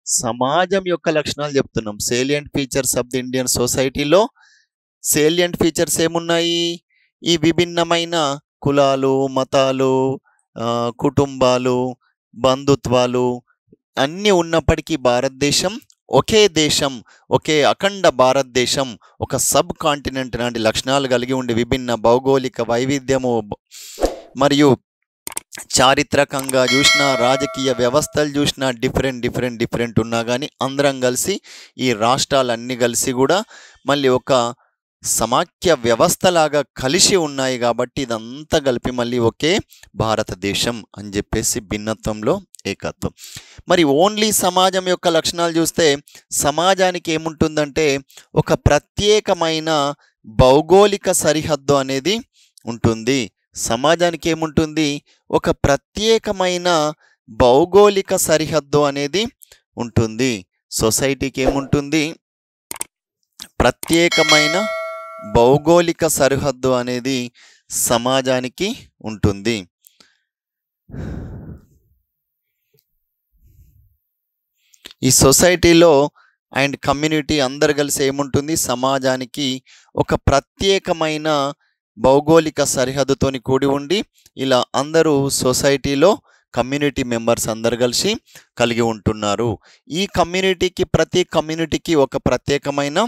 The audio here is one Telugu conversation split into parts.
సమాజం యొక్క లక్షణాలు చెప్తున్నాం. Salient features of the Indian సొసైటీలో సేలియంట్ ఫీచర్స్ ఏమున్నాయి? ఈ విభిన్నమైన కులాలు, మతాలు, కుటుంబాలు, బంధుత్వాలు అన్నీ ఉన్నప్పటికీ భారతదేశం ఒకే దేశం, ఒకే అఖండ భారతదేశం, ఒక సబ్ కాంటినెంట్ లాంటి లక్షణాలు కలిగి ఉండి విభిన్న భౌగోళిక వైవిధ్యము మరియు చారిత్రకంగా చూసినా, రాజకీయ వ్యవస్థలు చూసినా డిఫరెంట్ ఉన్నా కానీ అందరం కలిసి ఈ రాష్ట్రాలన్నీ కలిసి కూడా మళ్ళీ ఒక సమాఖ్య వ్యవస్థలాగా కలిసి ఉన్నాయి. కాబట్టి ఇదంతా కలిపి మళ్ళీ ఒకే భారతదేశం అని చెప్పేసి భిన్నత్వంలో ఏకత్వం. మరి ఓన్లీ సమాజం యొక్క లక్షణాలు చూస్తే సమాజానికి ఏముంటుందంటే ఒక ప్రత్యేకమైన భౌగోళిక సరిహద్దు అనేది ఉంటుంది. సమాజానికి ఏముంటుంది? ఒక ప్రత్యేకమైన భౌగోళిక సరిహద్దు అనేది ఉంటుంది. సొసైటీకి ఏముంటుంది? ప్రత్యేకమైన భౌగోళిక సరిహద్దు అనేది సమాజానికి ఉంటుంది. ఈ సొసైటీలో అండ్ కమ్యూనిటీ అందరు కలిసి ఏముంటుంది? సమాజానికి ఒక ప్రత్యేకమైన భౌగోళిక సరిహద్దుతోని కూడి ఉండి ఇలా అందరూ సొసైటీలో కమ్యూనిటీ మెంబర్స్ అందరు కలిసి కలిగి ఉంటున్నారు. ఈ కమ్యూనిటీకి ప్రతి కమ్యూనిటీకి ఒక ప్రత్యేకమైన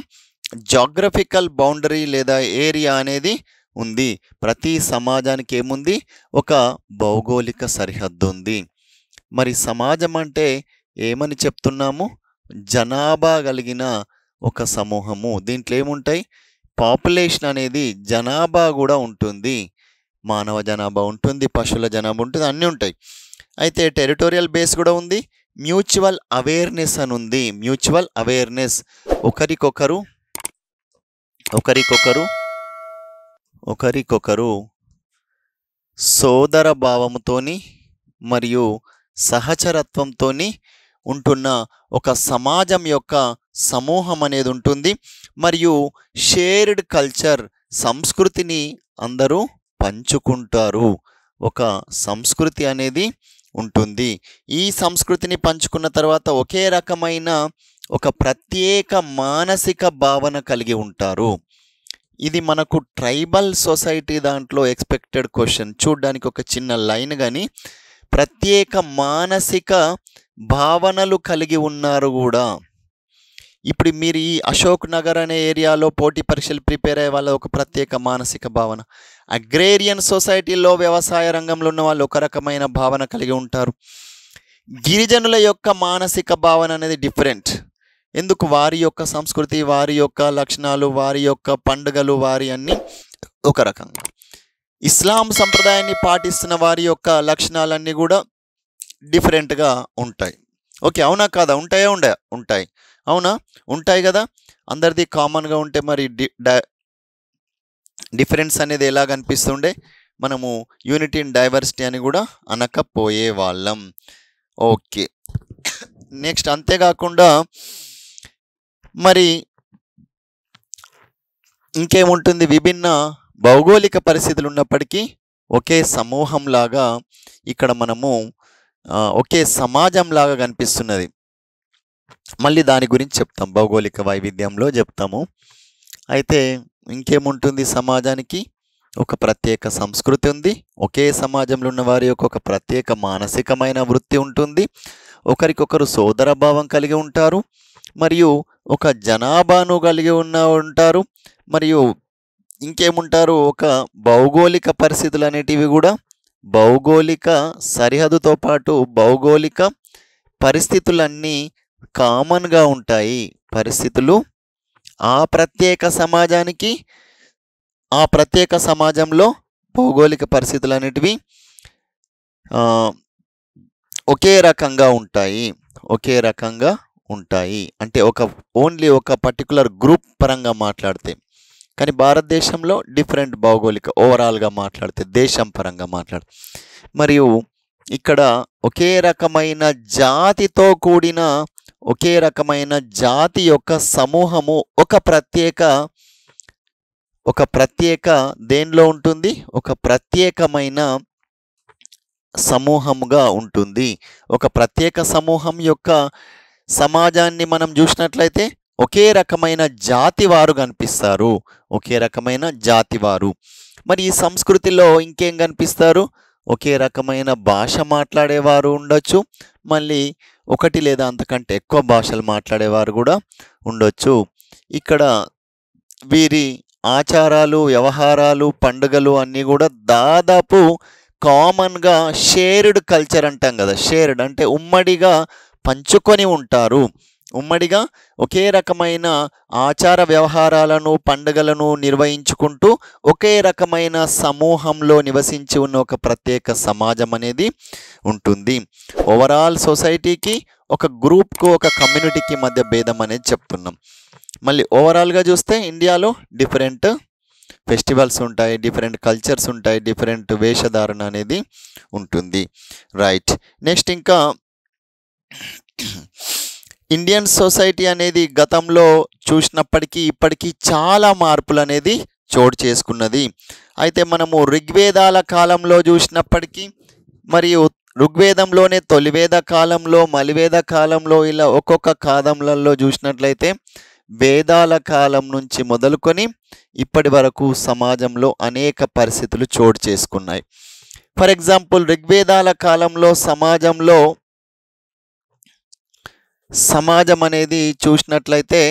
జాగ్రఫికల్ బౌండరీ లేదా ఏరియా అనేది ఉంది. ప్రతి సమాజానికి ఏముంది? ఒక భౌగోళిక సరిహద్దు ఉంది. మరి సమాజం అంటే ఏమని చెప్తున్నాము? జనాభా కలిగిన ఒక సమూహము. దీంట్లో ఏముంటాయి? పాపులేషన్ అనేది జనాభా కూడా ఉంటుంది. మానవ జనాభా ఉంటుంది, పశువుల జనాభా ఉంటుంది, అన్నీ ఉంటాయి. అయితే టెరిటోరియల్ బేస్ కూడా ఉంది. మ్యూచువల్ అవేర్నెస్ అని ఉంది. మ్యూచువల్ అవేర్నెస్ ఒకరికొకరు సోదర భావముతోని మరియు సహచరత్వంతోని ఉంటున్న ఒక సమాజం యొక్క సమూహం అనేది ఉంటుంది. మరియు షేర్డ్ కల్చర్, సంస్కృతిని అందరూ పంచుకుంటారు. ఒక సంస్కృతి అనేది ఉంటుంది. ఈ సంస్కృతిని పంచుకున్న తర్వాత ఒకే రకమైన ఒక ప్రత్యేక మానసిక భావన కలిగి ఉంటారు. ఇది మనకు ట్రైబల్ సొసైటీ దాంట్లో ఎక్స్పెక్టెడ్ క్వశ్చన్. చూడ్డానికి ఒక చిన్న లైన్ కానీ ప్రత్యేక మానసిక భావనలు కలిగి ఉన్నారు కూడా. ఇప్పుడు మీరు ఈ అశోక్ నగర్ అనే ఏరియాలో పోటీ పరీక్షలు ప్రిపేర్ అయ్యే వాళ్ళ ఒక ప్రత్యేక మానసిక భావన. అగ్రేరియన్ సొసైటీలో వ్యవసాయ రంగంలో ఉన్న వాళ్ళు ఒక రకమైన భావన కలిగి ఉంటారు. గిరిజనుల యొక్క మానసిక భావన అనేది డిఫరెంట్. ఎందుకు? వారి యొక్క సంస్కృతి, వారి యొక్క లక్షణాలు, వారి యొక్క పండుగలు, వారి అన్నీ ఒక రకంగా. ఇస్లాం సంప్రదాయాన్ని పాటిస్తున్న వారి యొక్క లక్షణాలన్నీ కూడా డిఫరెంట్గా ఉంటాయి. ఓకే, అవునా కాదా? ఉంటాయి. అవునా? ఉంటాయి కదా. అందరిది కామన్గా ఉంటే మరి డిఫరెన్స్ అనేది ఎలా కనిపిస్తుండే? మనము యూనిటీ ఇన్ డైవర్సిటీ అని కూడా అనకపోయే వాళ్ళం. ఓకే, నెక్స్ట్ అంతేకాకుండా మరి ఇంకేముంటుంది? విభిన్న భౌగోళిక పరిస్థితులు ఉన్నప్పటికీ ఒకే సమూహంలాగా ఇక్కడ మనము ఒకే సమాజంలాగా కనిపిస్తున్నది. మళ్ళీ దాని గురించి చెప్తాం, భౌగోళిక వైవిధ్యంలో చెప్తాము. అయితే ఇంకేముంటుంది? సమాజానికి ఒక ప్రత్యేక సంస్కృతి ఉంది. ఒకే సమాజంలో ఉన్న వారి యొక్క ఒక ప్రత్యేక మానసికమైన వృత్తి ఉంటుంది. ఒకరికొకరు సోదర భావం కలిగి ఉంటారు. మరియు ఒక జనాభాను కలిగి ఉంటారు. మరియు ఇంకేముంటారు? ఒక భౌగోళిక పరిస్థితులు అనేటివి కూడా భౌగోళిక సరిహద్దుతో పాటు భౌగోళిక పరిస్థితులన్నీ కామన్గా ఉంటాయి. పరిస్థితులు ఆ ప్రత్యేక సమాజానికి, ఆ ప్రత్యేక సమాజంలో భౌగోళిక పరిస్థితులు అనేటివి ఒకే రకంగా ఉంటాయి. అంటే ఓన్లీ ఒక పర్టికులర్ గ్రూప్ పరంగా మాట్లాడితే. కానీ భారతదేశంలో డిఫరెంట్ భౌగోళిక ఓవరాల్గా మాట్లాడితే, దేశం పరంగా మాట్లాడితే. మరియు ఇక్కడ ఒకే రకమైన జాతితో కూడిన ఒకే రకమైన జాతి యొక్క సమూహము ఒక ప్రత్యేక దేనిలో ఉంటుంది? ఒక ప్రత్యేకమైన సమూహముగా ఉంటుంది. ఒక ప్రత్యేక సమూహం యొక్క సమాజాన్ని మనం చూసినట్లయితే ఒకే రకమైన జాతి వారు కనిపిస్తారు, ఒకే రకమైన జాతి వారు. మరి ఈ సంస్కృతిలో ఇంకేం కనిపిస్తారు? ఒకే రకమైన భాష మాట్లాడేవారు ఉండొచ్చు, మళ్ళీ ఒకటి లేదా అంతకంటే ఎక్కువ భాషలు మాట్లాడేవారు కూడా ఉండొచ్చు. ఇక్కడ వీరి ఆచారాలు, వ్యవహారాలు, పండుగలు అన్నీ కూడా దాదాపు కామన్గా షేర్డ్ కల్చర్ అంటాం కదా. షేర్డ్ అంటే ఉమ్మడిగా పంచుకొని ఉంటారు, ఉమ్మడిగా ఒకే రకమైన ఆచార వ్యవహారాలను, పండుగలను నిర్వహించుకుంటూ ఒకే రకమైన సమూహంలో నివసించి ఉన్న ఒక ప్రత్యేక సమాజం అనేది ఉంటుంది. ఓవరాల్ సొసైటీకి, ఒక గ్రూప్కు, ఒక కమ్యూనిటీకి మధ్య భేదం అనేది చెప్తున్నాం. మళ్ళీ ఓవరాల్గా చూస్తే ఇండియాలో డిఫరెంట్ ఫెస్టివల్స్ ఉంటాయి, డిఫరెంట్ కల్చర్స్ ఉంటాయి, డిఫరెంట్ వేషధారణ అనేది ఉంటుంది. రైట్. నెక్స్ట్ ఇంకా ఇండియన్ సొసైటీ అనేది గతంలో చూసినప్పటికీ ఇప్పటికీ చాలా మార్పులు అనేది చోటు చేసుకున్నది. అయితే మనము ఋగ్వేదాల కాలంలో చూసినప్పటికీ, మరియు ఋగ్వేదంలోనే తొలివేద కాలంలో, మలివేద కాలంలో, ఇలా ఒక్కొక్క కాలంలో చూసినట్లయితే వేదాల కాలం నుంచి మొదలుకొని ఇప్పటి వరకు సమాజంలో అనేక పరిస్థితులు చోటు చేసుకున్నాయి. ఫర్ ఎగ్జాంపుల్, ఋగ్వేదాల కాలంలో సమాజం అనేది చూసినట్లయితే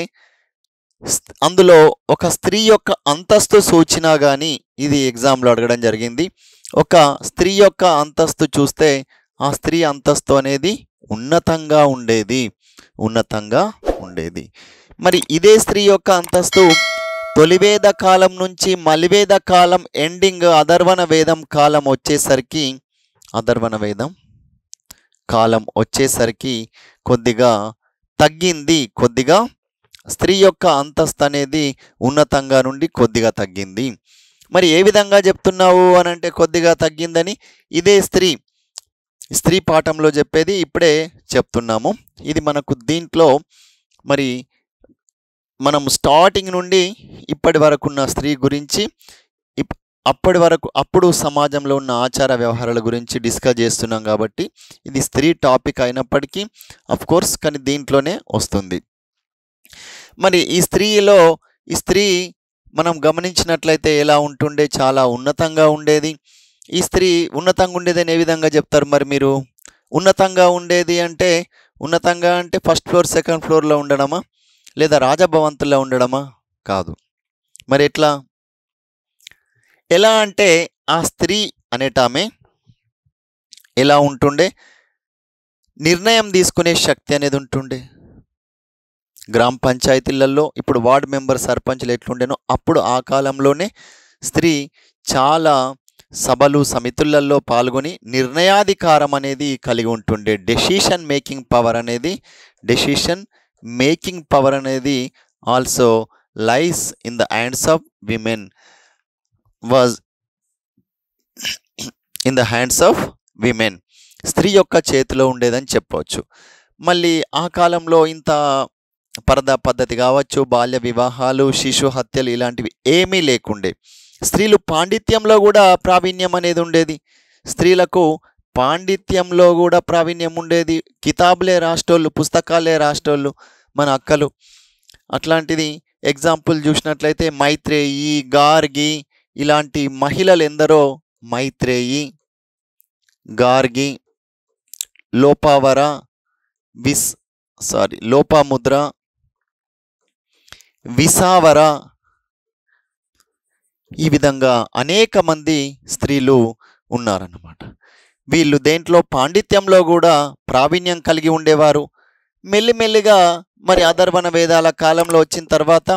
అందులో ఒక స్త్రీ యొక్క అంతస్తు సూచినా కానీ, ఇది ఎగ్జామ్లో అడగడం జరిగింది, ఒక స్త్రీ యొక్క అంతస్తు చూస్తే ఆ స్త్రీ అంతస్తు అనేది ఉన్నతంగా ఉండేది. మరి ఇదే స్త్రీ యొక్క అంతస్తు తొలివేద కాలం నుంచి మలివేద కాలం ఎండింగ్ అధర్వణ వేదం కాలం వచ్చేసరికి కొద్దిగా తగ్గింది. కొద్దిగా స్త్రీ యొక్క అంతస్తు అనేది ఉన్నతంగా నుండి కొద్దిగా తగ్గింది. మరి ఏ విధంగా చెప్తున్నావు అని అంటే కొద్దిగా తగ్గిందని, ఇదే స్త్రీ పాఠంలో చెప్పేది ఇప్పుడే చెప్తున్నాము. ఇది మనకు దీంట్లో మరి మనం స్టార్టింగ్ నుండి ఇప్పటి వరకు ఉన్న స్త్రీ గురించి, అప్పుడు సమాజంలో ఉన్న ఆచార వ్యవహారాల గురించి డిస్కస్ చేస్తున్నాం కాబట్టి ఇది స్త్రీ టాపిక్ అయినప్పటికీ కోర్స్ కానీ దీంట్లోనే వస్తుంది. మరి ఈ స్త్రీ మనం గమనించినట్లయితే ఎలా ఉంటుండే? చాలా ఉన్నతంగా ఉండేది. ఈ స్త్రీ ఉన్నతంగా ఉండేదని ఏ విధంగా చెప్తారు? మరి మీరు ఉన్నతంగా ఉండేది అంటే ఫస్ట్ ఫ్లోర్, సెకండ్ ఫ్లోర్లో ఉండడమా, లేదా రాజభవంతుల్లో ఉండడమా? కాదు. మరి ఎలా అంటే ఆ స్త్రీ అనేటామె ఎలా ఉంటుండే? నిర్ణయం తీసుకునే శక్తి అనేది ఉంటుండే. గ్రామ పంచాయతీలలో ఇప్పుడు వార్డు మెంబర్, సర్పంచ్లు ఎట్లుండేనో అప్పుడు ఆ కాలంలోనే స్త్రీ చాలా సభలు, సమితులలో పాల్గొని నిర్ణయాధికారం అనేది కలిగి ఉంటుండే. డెసిషన్ మేకింగ్ పవర్ అనేది also lies in the hands of women, స్త్రీ యొక్క చేతిలో ఉండేదని చెప్పవచ్చు. మళ్ళీ ఆ కాలంలో ఇంత పరదా పద్ధతి కావచ్చు, బాల్య వివాహాలు, శిశు హత్యలు ఇలాంటివి ఏమీ లేకుండే. స్త్రీలు పాండిత్యంలో కూడా ప్రావీణ్యం అనేది ఉండేది. స్త్రీలకు పాండిత్యంలో కూడా ప్రావీణ్యం ఉండేది. కితాబులే రాసేటోళ్ళు, పుస్తకాలే రాసేటోళ్ళు మన అక్కలు. అట్లాంటిది ఎగ్జాంపుల్ చూసినట్లయితే మైత్రేయి, గార్గి ఇలాంటి మహిళలు ఎందరో, మైత్రేయి, గార్గి, లోపాముద్ర, విసావర, ఈ విధంగా అనేక మంది స్త్రీలు ఉన్నారన్నమాట. వీళ్ళు దేంట్లో పాండిత్యంలో కూడా ప్రావీణ్యం కలిగి ఉండేవారు. మెల్లిమెల్లిగా మరి అధర్వణ వేదాల కాలంలో వచ్చిన తర్వాత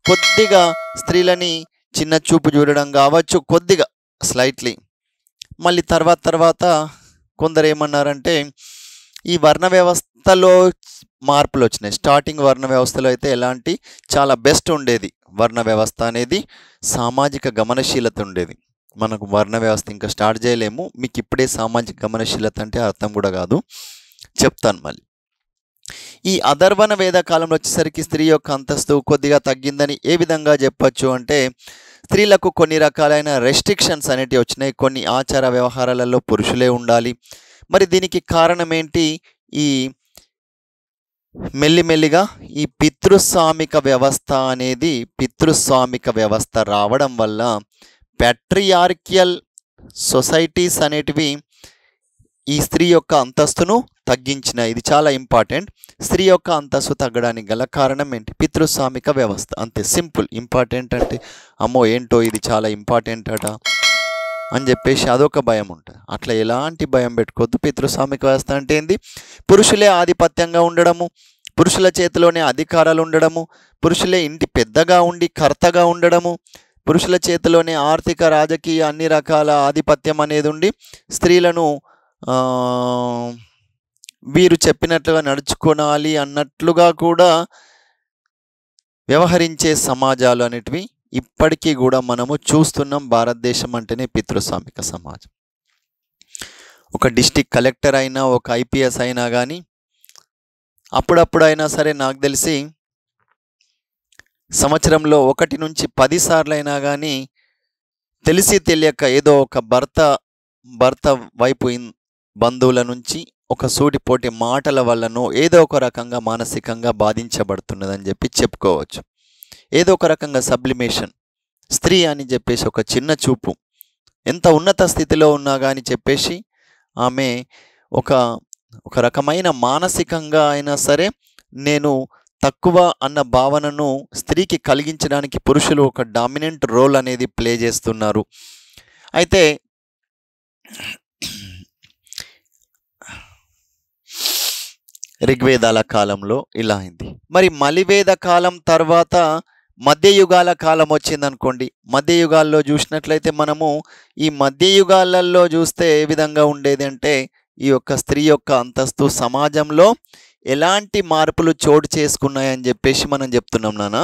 కొద్దిగా స్త్రీలని చిన్న చూపు చూడడం కావచ్చు, కొద్దిగా స్లైట్లీ. మళ్ళీ తర్వాత కొందరు ఏమన్నారంటే ఈ వర్ణ వ్యవస్థలో మార్పులు వచ్చినాయి. స్టార్టింగ్ వర్ణ వ్యవస్థలో అయితే చాలా బెస్ట్ ఉండేది వర్ణ వ్యవస్థ అనేది, సామాజిక గమనశీలత ఉండేది. మనకు వర్ణ వ్యవస్థ ఇంకా స్టార్ట్ చేయలేము, మీకు ఇప్పుడే సామాజిక గమనశీలత అంటే అర్థం కూడా కాదు, చెప్తాను మళ్ళీ. ఈ అధర్వణ వేద కాలంలో వచ్చేసరికి స్త్రీ యొక్క అంతస్తు కొద్దిగా తగ్గిందని ఏ విధంగా చెప్పచ్చు అంటే, స్త్రీలకు కొన్ని రకాలైన రెస్ట్రిక్షన్స్ అనేటివి వచ్చినాయి. కొన్ని ఆచార వ్యవహారాలలో పురుషులే ఉండాలి. మరి దీనికి కారణం ఏంటి? ఈ మెల్లిమెల్లిగా ఈ పితృస్వామిక వ్యవస్థ రావడం వల్ల ప్యాట్రియార్కియల్ సొసైటీస్ అనేటివి ఈ స్త్రీ యొక్క అంతస్తును తగ్గించినాయి. ఇది చాలా ఇంపార్టెంట్. స్త్రీ యొక్క అంతస్తు తగ్గడానికి గల కారణం ఏంటి? పితృస్వామిక వ్యవస్థ. అంతే, సింపుల్. ఇంపార్టెంట్ అంటే అమ్మో ఏంటో ఇది చాలా ఇంపార్టెంట్ అట అని చెప్పేసి అదొక భయం ఉంటుంది. అట్లా ఎలాంటి భయం పెట్టుకోవద్దు. పితృస్వామిక వ్యవస్థ అంటే ఏంది? పురుషులే ఆధిపత్యంగా ఉండడము, పురుషుల చేతిలోనే అధికారాలు ఉండడము, పురుషులే ఇంటి పెద్దగా ఉండి కర్తగా ఉండడము, పురుషుల చేతిలోనే ఆర్థిక రాజకీయ అన్ని రకాల ఆధిపత్యం అనేది ఉండి స్త్రీలను వీరు చెప్పినట్లుగా నడుచుకోనాలి అన్నట్లుగా కూడా వ్యవహరించే సమాజాలు అనేటివి ఇప్పటికీ కూడా మనము చూస్తున్నాం. భారతదేశం అంటేనే పితృస్వామిక సమాజం. ఒక డిస్ట్రిక్ట్ కలెక్టర్ అయినా, ఒక ఐపీఎస్ అయినా కానీ అప్పుడప్పుడైనా సరే నాకు తెలిసి సంవత్సరంలో 1 నుంచి 10 సార్లు అయినా కానీ తెలిసి తెలియక ఏదో ఒక భర్త వైపు బంధువుల నుంచి ఒక సూటిపోటి మాటల వల్లనో ఏదో ఒక రకంగా మానసికంగా బాధించబడుతున్నదని చెప్పి చెప్పుకోవచ్చు. ఏదో ఒక రకంగా సబ్లిమేషన్, స్త్రీ అని చెప్పేసి ఒక చిన్న చూపు, ఎంత ఉన్నత స్థితిలో ఉన్నా కానీ చెప్పేసి ఆమె ఒక రకమైన మానసికంగా అయినా సరే నేను తక్కువ అన్న భావనను స్త్రీకి కలిగించడానికి పురుషులు ఒక డామినెంట్ రోల్ అనేది ప్లే చేస్తున్నారు. అయితే ఋగ్వేదాల కాలంలో ఇలా అయింది. మరి మలివేద కాలం తర్వాత మధ్యయుగాల కాలం వచ్చిందనుకోండి. మధ్యయుగాల్లో చూసినట్లయితే మనము ఈ మధ్యయుగాలలో చూస్తే ఏ విధంగా ఉండేది అంటే ఈ యొక్క స్త్రీ యొక్క అంతస్తు సమాజంలో ఎలాంటి మార్పులు చోటు చేసుకున్నాయని చెప్పేసి మనం చెప్తున్నాం నాన్న.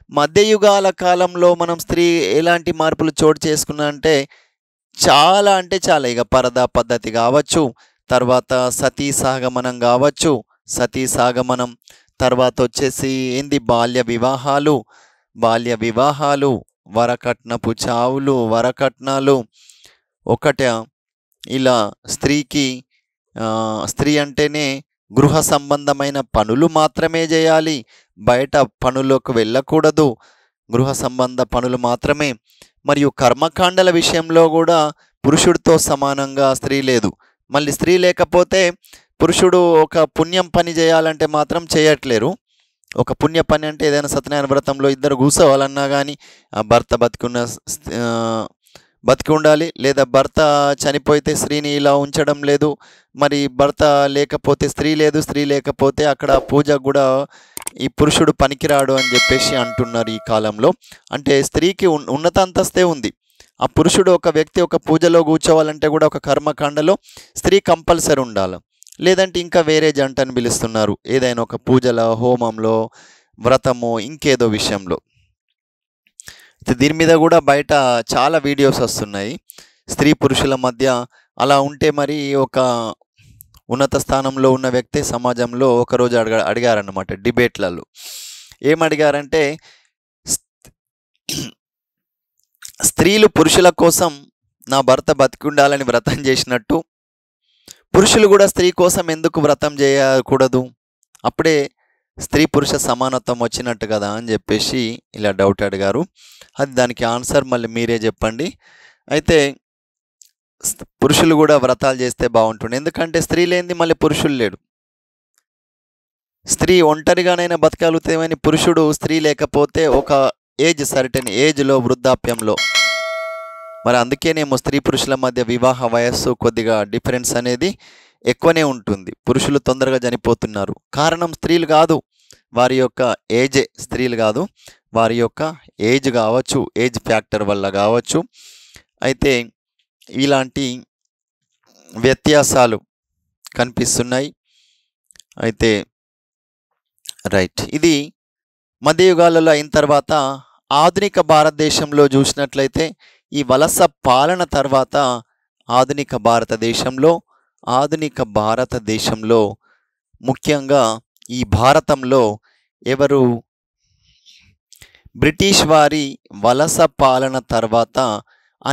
మధ్యయుగాల కాలంలో మనం స్త్రీ ఎలాంటి మార్పులు చోటు చేసుకున్నా అంటే చాలా ఇక పరదా పద్ధతి కావచ్చు, తర్వాత సతీ సాగమనం కావచ్చు, సతీ సాగమనం తర్వాత వచ్చేసి ఏంది బాల్య వివాహాలు, వరకట్నపు చావులు, వరకట్నాలు ఇలా స్త్రీ అంటేనే గృహ సంబంధమైన పనులు మాత్రమే చేయాలి, బయట పనులకు వెళ్ళకూడదు, గృహ సంబంధ పనులు మాత్రమే. మరియు కర్మకాండల విషయంలో కూడా పురుషుడితో సమానంగా స్త్రీ లేదు. మళ్ళీ స్త్రీ లేకపోతే పురుషుడు ఒక పుణ్యం పని చేయాలంటే మాత్రం చేయట్లేరు. ఒక పుణ్య పని అంటే ఏదైనా సత్యనారాయణ వ్రతంలో ఇద్దరు కూర్చోవాలన్నా కానీ ఆ భర్త బతికి ఉండాలి, లేదా భర్త చనిపోతే స్త్రీని ఇలా ఉంచడం లేదు. మరి భర్త లేకపోతే స్త్రీ లేదు, స్త్రీ లేకపోతే అక్కడ పూజ కూడా ఈ పురుషుడు పనికిరాడు అని చెప్పేసి అంటున్నారు ఈ కాలంలో. అంటే స్త్రీకి ఉన్నత అంతస్తే ఉంది. ఆ పురుషుడు ఒక వ్యక్తి ఒక పూజలో కూర్చోవాలంటే కూడా ఒక కర్మకాండలో స్త్రీ కంపల్సరీ ఉండాలి. లేదంటే ఇంకా వేరే జంటను పిలుస్తున్నారు ఏదైనా ఒక పూజలో, హోమంలో, వ్రతము, ఇంకేదో విషయంలో. దీని మీద కూడా బయట చాలా వీడియోస్ వస్తున్నాయి. స్త్రీ పురుషుల మధ్య అలా ఉంటే మరి ఒక ఉన్నత స్థానంలో ఉన్న వ్యక్తి సమాజంలో ఒకరోజు అడిగారన్నమాట డిబేట్లలో. ఏమడిగారంటే స్త్రీలు పురుషుల కోసం నా భర్త బతికి ఉండాలని వ్రతం చేసినట్టు పురుషులు కూడా స్త్రీ కోసం ఎందుకు వ్రతం చేయకూడదు? అప్పుడే స్త్రీ పురుష సమానత్వం వచ్చినట్టు కదా అని చెప్పేసి ఇలా డౌట్ అడిగారు. అది దానికి ఆన్సర్ మళ్ళీ మీరే చెప్పండి. అయితే పురుషులు కూడా వ్రతాలు చేస్తే బాగుంటుంది. ఎందుకంటే స్త్రీ లేనిది మళ్ళీ పురుషులు లేడు. స్త్రీ ఒంటరిగానైనా బతకగలుగుతామని పురుషుడు స్త్రీ లేకపోతే ఒక సర్టెన్ ఏజ్లో, వృద్ధాప్యంలో, మరి అందుకేనేమో స్త్రీ పురుషుల మధ్య వివాహ వయస్సు కొద్దిగా డిఫరెన్స్ అనేది ఎక్కువనే ఉంటుంది. పురుషులు తొందరగా చనిపోతున్నారు. కారణం స్త్రీలు కాదు, వారి యొక్క ఏజే. స్త్రీలు కాదు, వారి యొక్క ఏజ్ కావచ్చు, ఏజ్ ఫ్యాక్టర్ వల్ల కావచ్చు. అయితే ఇలాంటి వ్యత్యాసాలు కనిపిస్తున్నాయి. అయితే రైట్, ఇది మధ్యయుగాలలో అయిన తర్వాత ఆధునిక భారతదేశంలో చూసినట్లయితే ఈ వలస పాలన తర్వాత ఆధునిక భారతదేశంలో ముఖ్యంగా ఈ భారతంలో ఎవరు బ్రిటిష్ వారి వలస పాలన తర్వాత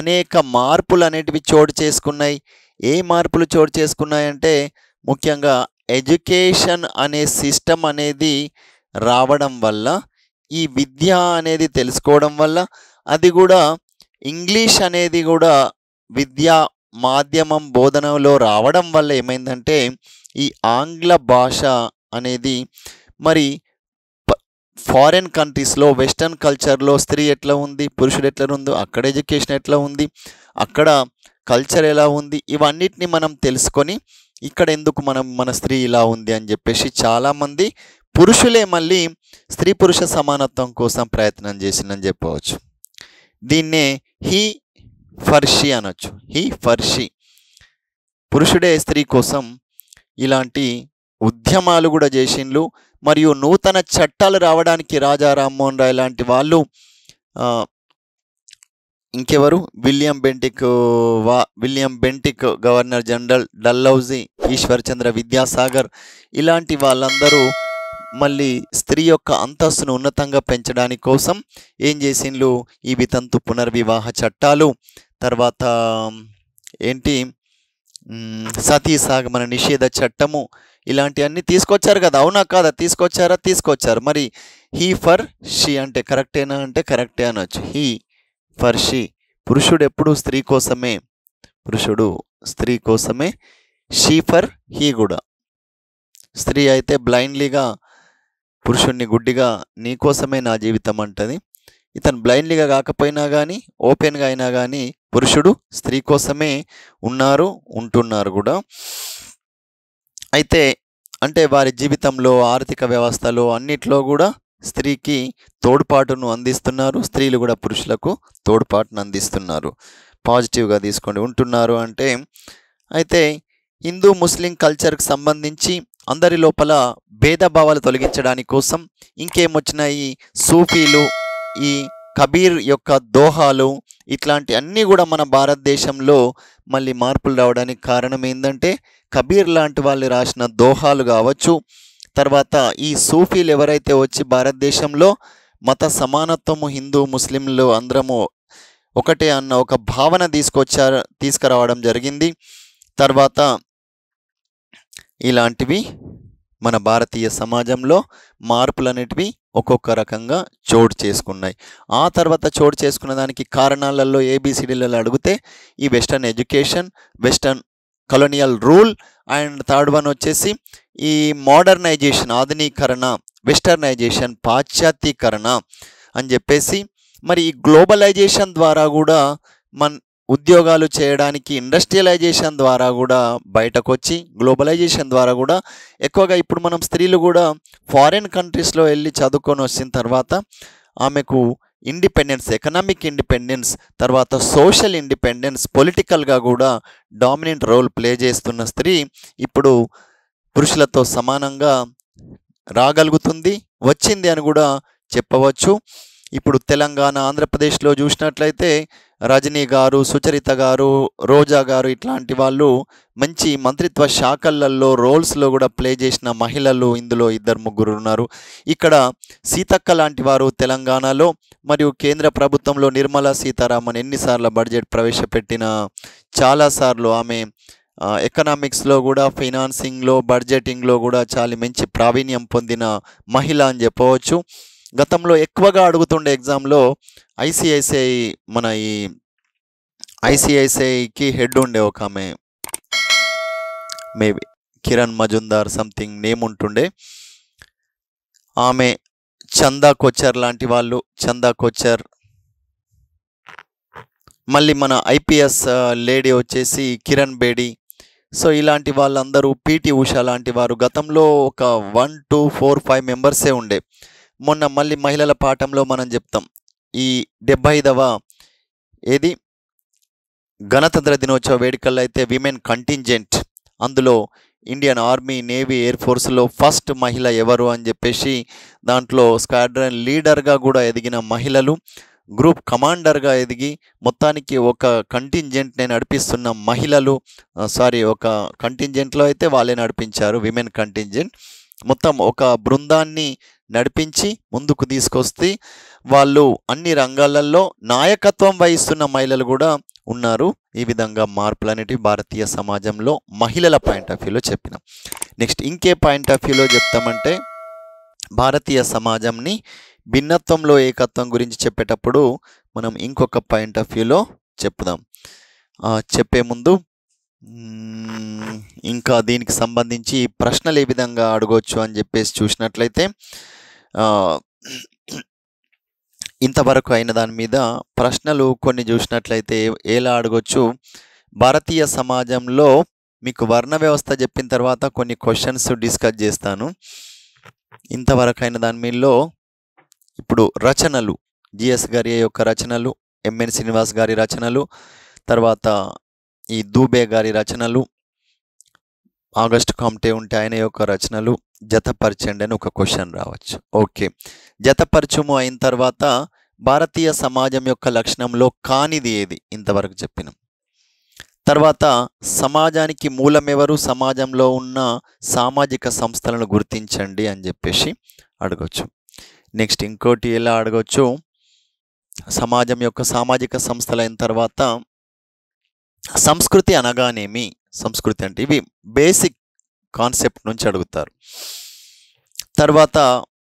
అనేక మార్పులు అనేటివి చోటు చేసుకున్నాయి. ఏ మార్పులు చోటు చేసుకున్నాయంటే ముఖ్యంగా ఎడ్యుకేషన్ అనే సిస్టమ్ అనేది రావడం వల్ల, ఈ విద్య అనేది తెలుసుకోవడం వల్ల, అది కూడా ఇంగ్లీష్ అనేది కూడా విద్యా మాధ్యమం బోధనలో రావడం వల్ల ఏమైందంటే ఈ ఆంగ్ల భాష అనేది మరి ఫారెన్ కంట్రీస్లో వెస్టర్న్ కల్చర్లో స్త్రీ ఎట్లా ఉంది, పురుషుడు ఎట్లా ఉందో, అక్కడ ఎడ్యుకేషన్ ఎట్లా ఉంది, అక్కడ కల్చర్ ఎలా ఉంది, ఇవన్నిటిని మనం తెలుసుకొని ఇక్కడ ఎందుకు మన స్త్రీ ఇలా ఉంది అని చెప్పేసి చాలామంది పురుషులే మళ్ళీ స్త్రీ పురుష సమానత్వం కోసం ప్రయత్నం చేసిందని చెప్పవచ్చు. దీన్నే హీ ఫర్ షీ అనొచ్చు. హీ ఫర్ షీ, పురుషుడే స్త్రీ కోసం ఇలాంటి ఉద్యమాలు కూడా చేసిండ్రు. మరియు నూతన చట్టాలు రావడానికి రాజా రామ్మోహన్ రాయ్ లాంటి వాళ్ళు, ఇంకెవరు, William Bentinck governor general, Dalhousie, Ishwar Chandra Vidyasagar, ఇలాంటి వాళ్ళందరూ మళ్ళీ స్త్రీ యొక్క అంతస్తును ఉన్నతంగా పెంచడానికి కోసం ఏం చేసిండ్రు, ఈ వితంతు పునర్వివాహ చట్టాలు, తర్వాత ఏంటి సతీ సాగమన నిషేధ చట్టము, ఇలాంటివన్నీ తీసుకొచ్చారు కదా, అవునా కాదా, తీసుకొచ్చారు. మరి హీ ఫర్ షీ అంటే కరెక్టేనా అంటే కరెక్టే అనొచ్చు. హీ ఫర్ షీ, పురుషుడు ఎప్పుడు స్త్రీ కోసమే, షీ ఫర్ హీ కూడా. స్త్రీ అయితే బ్లైండ్లీగా పురుషుణ్ణి గుడ్డిగా నీ కోసమే నా జీవితం అంటది. ఇతను బ్లైండ్లీగా కాకపోయినా కానీ ఓపెన్గా అయినా కానీ పురుషుడు స్త్రీ కోసమే ఉంటున్నారు కూడా. అయితే అంటే వారి జీవితంలో, ఆర్థిక వ్యవస్థలో అన్నిట్లో కూడా స్త్రీకి తోడ్పాటును అందిస్తున్నారు, స్త్రీలు కూడా పురుషులకు తోడ్పాటును అందిస్తున్నారు. పాజిటివ్గా తీసుకోండి, ఉంటున్నారు అంటే. అయితే హిందూ ముస్లిం కల్చర్కి సంబంధించి అందరి లోపల భేదభావాలు తొలగించడానికి కోసం ఇంకేమొచ్చినాయి, సూఫీలు, ఈ కబీర్ యొక్క దోహాలు, ఇట్లాంటి అన్నీ కూడా మన భారతదేశంలో మళ్ళీ మార్పులు రావడానికి కారణం ఏంటంటే కబీర్ లాంటి వాళ్ళు రాసిన దోహాలు కావచ్చు. తర్వాత ఈ సూఫీలు ఎవరైతే వచ్చి భారతదేశంలో మత సమానత్వము, హిందూ ముస్లింలు అందరము ఒకటే అన్న ఒక భావన తీసుకురావడం జరిగింది. తర్వాత ఇలాంటివి మన భారతీయ సమాజంలో మార్పులు అనేటివి ఒక్కొక్క రకంగా చోటు చేసుకున్నాయి. ఆ తర్వాత చోటు చేసుకున్న దానికి కారణాలలో ఏబిసిడీలలో అడిగితే ఈ western education, western colonial rule, and third one వచ్చేసి ఈ మోడర్నైజేషన్, ఆధునీకరణ, వెస్టర్నైజేషన్, పాశ్చాత్యీకరణ అని చెప్పేసి. మరి ఈ గ్లోబలైజేషన్ ద్వారా కూడా ఉద్యోగాలు చేయడానికి, ఇండస్ట్రియలైజేషన్ ద్వారా కూడా బయటకు వచ్చి, గ్లోబలైజేషన్ ద్వారా కూడా ఎక్కువగా ఇప్పుడు మనం స్త్రీలు కూడా ఫారిన్ కంట్రీస్లో వెళ్ళి చదువుకొని వచ్చిన తర్వాత ఆమెకు ఇండిపెండెన్స్, ఎకనామిక్ ఇండిపెండెన్స్, తర్వాత సోషల్ ఇండిపెండెన్స్, పొలిటికల్గా కూడా డామినెంట్ రోల్ ప్లే చేస్తున్న స్త్రీ ఇప్పుడు పురుషులతో సమానంగా రాగలుగుతుంది, వచ్చింది అని కూడా చెప్పవచ్చు. ఇప్పుడు తెలంగాణ, ఆంధ్రప్రదేశ్లో చూసినట్లయితే రజనీ గారు, సుచరిత గారు, రోజా గారు ఇట్లాంటి వాళ్ళు మంచి మంత్రిత్వ శాఖలలో రోల్స్లో కూడా ప్లే చేసిన మహిళలు ఇందులో 2-3 ఉన్నారు. ఇక్కడ సీతక్క లాంటి వారు తెలంగాణలో, మరియు కేంద్ర ప్రభుత్వంలో నిర్మలా సీతారామన్ ఎన్నిసార్లు బడ్జెట్ ప్రవేశపెట్టిన చాలాసార్లు ఆమె ఎకనామిక్స్లో కూడా, ఫైనాన్సింగ్లో, బడ్జెటింగ్లో కూడా చాలా మంచి ప్రావీణ్యం పొందిన మహిళ అని చెప్పవచ్చు. గతంలో ఎక్కువగా అడుగుతుండే ఎగ్జామ్లో ఐసిఐసిఐకి హెడ్ ఉండే ఒక ఆమె, maybe Kiran Majumdar something name ఉంటుండే, ఆమె చందా కొచ్చర్ లాంటి వాళ్ళు, చందా కొచ్చర్, మళ్ళీ మన ఐపీఎస్ లేడీ వచ్చేసి కిరణ్ బేడి. సో ఇలాంటి వాళ్ళందరూ, పిటి ఉషా లాంటి వారు గతంలో ఒక 1, 2, 4, 5 మెంబర్సే ఉండే. మొన్న మళ్ళీ మహిళల పాఠంలో మనం చెప్తాం, ఈ 75వ గణతంత్ర దినోత్సవ వేడుకల్లో అయితే విమెన్ కంటింజెంట్, అందులో ఇండియన్ ఆర్మీ, నేవీ, ఎయిర్ ఫోర్స్లో ఫస్ట్ మహిళ ఎవరు అని చెప్పేసి, దాంట్లో స్క్వాడ్రన్ లీడర్గా కూడా ఎదిగిన మహిళలు, గ్రూప్ కమాండర్గా ఎదిగి మొత్తానికి ఒక కంటింజెంట్ని నడిపిస్తున్న మహిళలు, ఒక కంటింజెంట్లో అయితే వాళ్ళే నడిపించారు, విమెన్ కంటింజెంట్. మొత్తం ఒక బృందాన్ని నడిపించి ముందుకు తీసుకొస్తే వాళ్ళు అన్ని రంగాలలో నాయకత్వం వహిస్తున్న మహిళలు కూడా ఉన్నారు. ఈ విధంగా మార్పులు అనేటివి భారతీయ సమాజంలో మహిళల పాయింట్ ఆఫ్ వ్యూలో చెప్పినాం. నెక్స్ట్ ఇంకే పాయింట్ ఆఫ్ వ్యూలో చెప్తామంటే భారతీయ సమాజంని భిన్నత్వంలో ఏకత్వం గురించి చెప్పేటప్పుడు మనం ఇంకొక పాయింట్ ఆఫ్ వ్యూలో చెప్దాం. చెప్పే ముందు ఇంకా దీనికి సంబంధించి ప్రశ్నలు ఏ విధంగా అడగవచ్చు అని చెప్పేసి చూసినట్లయితే ఇంతవరకు అయిన దాని మీద ప్రశ్నలు కొన్ని చూసినట్లయితే ఎలా అడగొచ్చు, భారతీయ సమాజంలో మీకు వర్ణ వ్యవస్థ చెప్పిన తర్వాత కొన్ని క్వశ్చన్స్ డిస్కస్ చేస్తాను. ఇంతవరకు అయిన దాని మీదలో ఇప్పుడు రచనలు, జిఎస్ గారి యొక్క రచనలు, ఎంఎన్ శ్రీనివాస్ గారి రచనలు, తర్వాత ఈ దూబే గారి రచనలు, ఆగస్ట్ కామ్టే ఉంటే ఆయన యొక్క రచనలు జతపరచండి అని ఒక క్వశ్చన్ రావచ్చు. ఓకే, జతపరచుము అయిన తర్వాత భారతీయ సమాజం యొక్క లక్షణంలో కానిది ఏది ఇంతవరకు చెప్పినాం. తర్వాత సమాజానికి మూలమెవరు, సమాజంలో ఉన్న సామాజిక సంస్థలను గుర్తించండి అని చెప్పేసి అడగవచ్చు. నెక్స్ట్ ఇంకోటి ఎలా అడగవచ్చు, సమాజం యొక్క సామాజిక సంస్థలు అయిన తర్వాత సంస్కృతి అనగానేమి, సంస్కృతి అంటే ఇవి బేసిక్ కాన్సెప్ట్ నుంచి అడుగుతారు. తర్వాత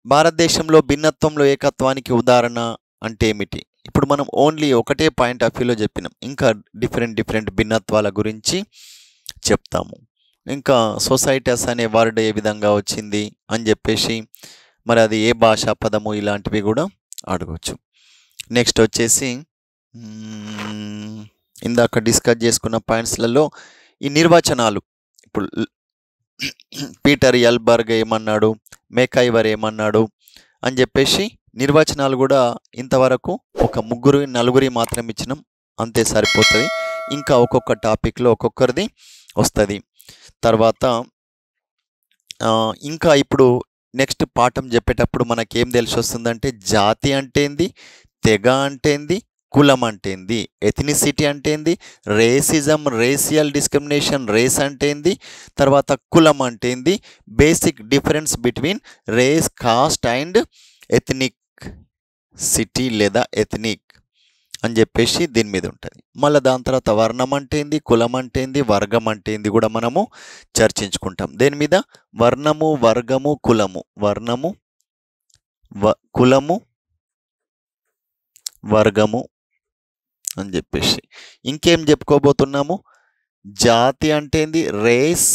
భారతదేశంలో భిన్నత్వంలో ఏకత్వానికి ఉదాహరణ అంటే ఏమిటి. ఇప్పుడు మనం ఓన్లీ ఒకటే పాయింట్ ఆఫ్ వ్యూలో చెప్పినాం, ఇంకా డిఫరెంట్ భిన్నత్వాల గురించి చెప్తాము. ఇంకా సొసైటీస్ అనే వర్డ్ ఏ విధంగా వచ్చింది అని చెప్పేసి, మరి అది ఏ భాషా పదము, ఇలాంటివి కూడా అడగవచ్చు. నెక్స్ట్ వచ్చేసి ఇందాక డిస్కస్ చేసుకున్న పాయింట్స్లలో ఈ నిర్వచనాలు, ఇప్పుడు పీటర్ ఎల్బర్గ్ ఏమన్నాడు, మెకైవర్ ఏమన్నాడు అని చెప్పేసి నిర్వచనాలు కూడా ఇంతవరకు ఒక 3-4 మాత్రం ఇచ్చినాం, అంతే సరిపోతుంది. ఇంకా ఒక్కొక్క టాపిక్లో ఒక్కొక్కరిది వస్తుంది. తర్వాత ఇంకా ఇప్పుడు నెక్స్ట్ పాఠం చెప్పేటప్పుడు మనకేం తెలిసి వస్తుందంటే జాతి అంటే ఏంది, తెగ అంటే ఏంది, కులం అంటే ఏంది, ఎథనిసిటీ అంటే ఏంది, రేసిజం, రేసియల్ డిస్క్రిమినేషన్, రేస్ అంటే ఏంది, తర్వాత కులం అంటే ఏంది, basic difference between race, caste and ethnicity లేదా ఎథనిక్ అని చెప్పేసి దీని మీద ఉంటుంది. మళ్ళీ దాని తర్వాత వర్ణం అంటే ఏంది, కులం అంటే ఏంది, వర్గం అంటే ఏంది కూడా మనము చర్చించుకుంటాం. దేని మీద, వర్ణము, వర్గము, కులము, వర్ణము, కులము, వర్గము అని చెప్పేసి. ఇంకేం చెప్పుకోబోతున్నాము, జాతి అంటే ఏంది, రేస్,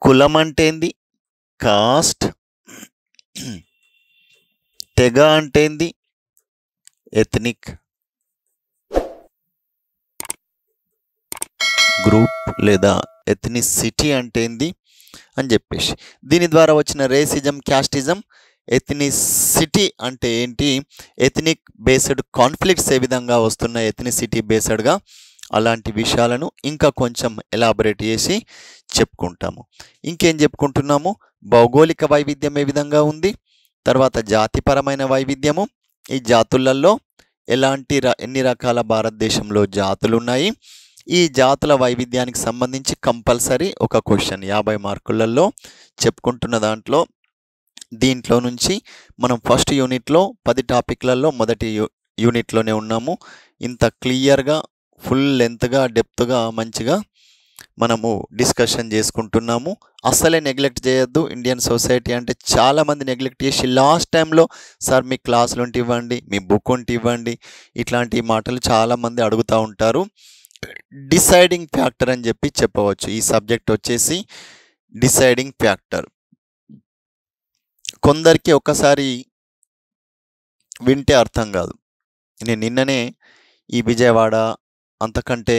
కులం అంటే ఏంది, కాస్ట్, తెగ అంటే ఏంది, ఎథనిక్ గ్రూప్ లేదా ఎథనిసిటీ అంటే ఏంది అని చెప్పేసి. దీని ద్వారా వచ్చిన రేసిజం, క్యాస్టిజం, ఎథనిసిటీ అంటే ఏంటి, ఎథనిక్ బేస్డ్ కాన్ఫ్లిక్ట్స్ ఏ విధంగా వస్తున్నాయి ఎథనిసిటీ బేస్డ్గా, అలాంటి విషయాలను ఇంకా కొంచెం ఎలాబరేట్ చేసి చెప్పుకుంటాము. ఇంకేం చెప్పుకుంటున్నాము, భౌగోళిక వైవిధ్యం ఏ విధంగా ఉంది, తర్వాత జాతిపరమైన వైవిధ్యము, ఈ జాతులలో ఎన్ని రకాల భారతదేశంలో జాతులు ఉన్నాయి, ఈ జాతుల వైవిధ్యానికి సంబంధించి కంపల్సరీ ఒక క్వశ్చన్ 50 మార్కులలో చెప్పుకుంటున్న దీంట్లో నుంచి మనం ఫస్ట్ యూనిట్లో 10 టాపిక్లలో మొదటి యూనిట్లోనే ఉన్నాము. ఇంత క్లియర్గా, ఫుల్ లెంత్గా, డెప్త్గా, మంచిగా మనము డిస్కషన్ చేసుకుంటున్నాము. అస్సలే నెగ్లెక్ట్ చేయొద్దు. ఇండియన్ సొసైటీ అంటే చాలామంది నెగ్లెక్ట్ చేసి లాస్ట్ టైంలో సార్ మీ క్లాసులు ఉంటే ఇవ్వండి, మీ బుక్ ఉంటే ఇవ్వండి, ఇట్లాంటి మాటలు చాలామంది అడుగుతూ ఉంటారు. డిసైడింగ్ ఫ్యాక్టర్ అని చెప్పి చెప్పవచ్చు. ఈ సబ్జెక్ట్ వచ్చేసి డిసైడింగ్ ఫ్యాక్టర్. కొందరికి ఒక్కసారి వింటే అర్థం కాదు. నేను నిన్ననే ఈ విజయవాడ, అంతకంటే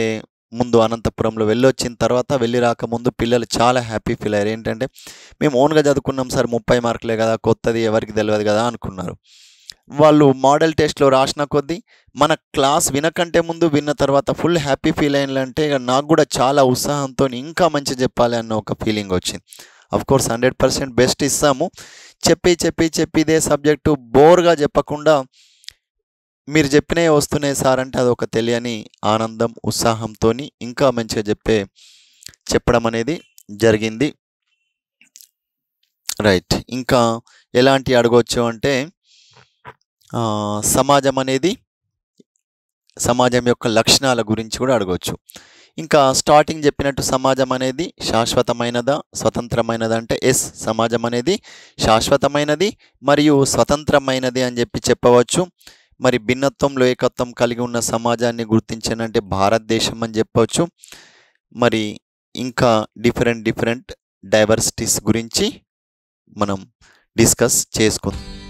ముందు అనంతపురంలో వెళ్ళొచ్చిన తర్వాత, వెళ్ళి రాకముందు పిల్లలు చాలా హ్యాపీ ఫీల్ అయ్యారు. ఏంటంటే మేము ఓన్గా చదువుకున్నాం సార్, 30 మార్కులే కదా, కొత్తది ఎవరికి తెలియదు కదా అనుకున్నారు. వాళ్ళు మోడల్ టెస్ట్లో రాసిన కొద్దీ మన క్లాస్ వినకంటే ముందు విన్న తర్వాత ఫుల్ హ్యాపీ ఫీల్ అయ్యిందంటే నాకు కూడా చాలా ఉత్సాహంతో ఇంకా మంచి చెప్పాలి అన్న ఒక ఫీలింగ్ వచ్చింది. అఫ్కోర్స్ 100% బెస్ట్ ఇస్తాము. చెప్పి ఇదే సబ్జెక్టు బోర్గా చెప్పకుండా మీరు చెప్పినవి వస్తున్నాయి సార్ అంటే అదొక తెలియని ఆనందం, ఉత్సాహంతో ఇంకా మంచిగా చెప్పడం అనేది జరిగింది. రైట్. ఇంకా ఎలాంటి అడగవచ్చు అంటే సమాజం యొక్క లక్షణాల గురించి కూడా అడగవచ్చు. ఇంకా స్టార్టింగ్ చెప్పినట్టు సమాజం అనేది శాశ్వతమైనదా స్వతంత్రమైనదా అంటే ఎస్, సమాజం అనేది శాశ్వతమైనది మరియు స్వతంత్రమైనది అని చెప్పవచ్చు. మరి భిన్నత్వంలో ఏకత్వం కలిగి ఉన్న సమాజాన్ని గుర్తించనంటే భారతదేశం అని చెప్పవచ్చు. మరి ఇంకా డిఫరెంట్ డైవర్సిటీస్ గురించి మనం డిస్కస్ చేసుకుందాం.